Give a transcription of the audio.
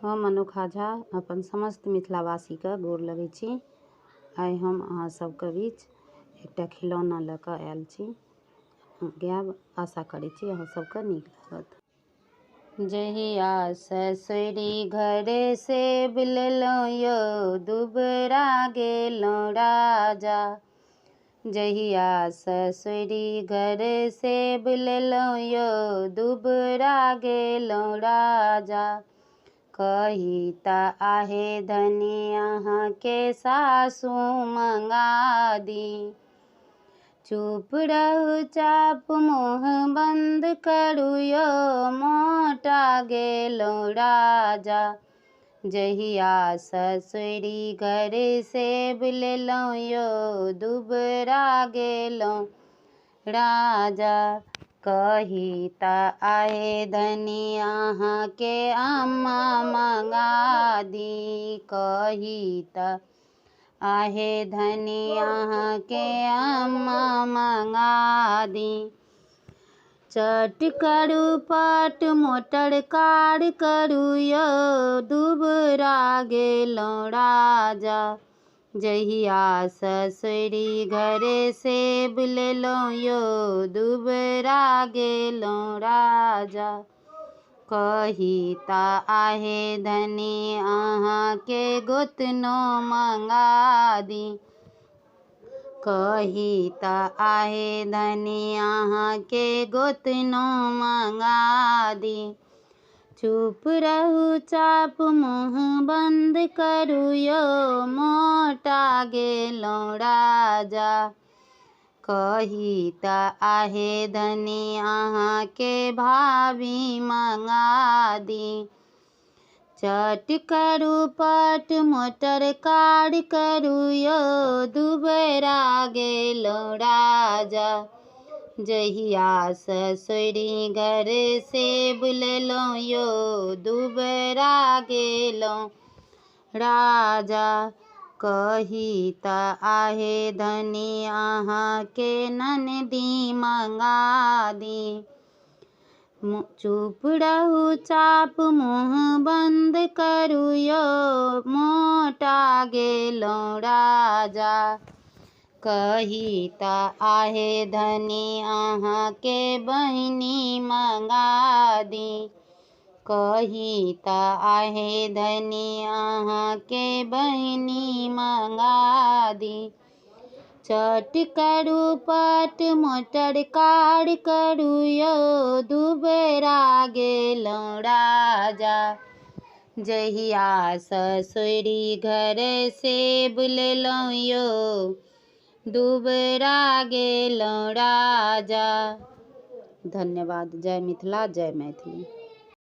हम अनोखा झा अपन समस्त मिथिलावासी के गोर लगै छी। आइ हम अहाँ सबके बीच एकटा खिलौना लऽ कऽ आयल छी। गायब, आशा करै छी अहाँ सबके नीक लागत। जहिया ससुरी घर से बिललहुँ यौ दुबरा गेलहुँ राजा। जहिया ससुरी घर से बिललहुँ यौ दुबरा गेलहुँ राजा। कही तऽ आहे धनी अहाँके सासू मंगा दी। चुप रहू चाप मुँह बंद करू यौ मोटा गेलहुँ राजा। जहिया ससुरी घर से बिललहुँ यौ दुबरा गेलहुँ राजा। कही तऽ आहे धनी अहाँके अम्मा मंगा दी। कही तऽ आहे धनी अहाँके अम्मा मंगा दी। चट करू पट मोटर कार करू यौ दुबरा गेलहुँ राजा। जहिया ससुरी घर से बिललहुँ यौ दुबरा गेलहुँ राजा। कही तऽ आहे धनी अहाँके गोतनो मंगा दी। कही तऽ आहे धनी अहाँके गोतनो मंगा दी। चुप रहू चाप मुँह बंद करू यौ मोटा गेलहुँ राजा। कही तऽ आहे धनी अहाँके भाभी मंगा दी। चट करू पट मोटर कार करू यौ दुबरा गेलहुँ राजा। जहिया ससुरी घर से बिललहुँ यौ दुबरा गेलहुँ राजा। कही तऽ आहे धनी अहाँके ननदी मंगा दी। चुप रहू चाप मुँह बंद करू यौ मोटा गेलहुँ राजा। कही तऽ आहे धनी अहाँके बहिनी मंगा दी। कही तऽ आहे धनी अहाँके बहिनी मंगा दी। चट करू पट मोटर कार करू यौ दुबरा गेलहुँ राजा। जहिया ससुरी घर से बिललहुँ यौ दुबरा गेलहुँ राजा। धन्यवाद। जय मिथिला, जय मैथिली।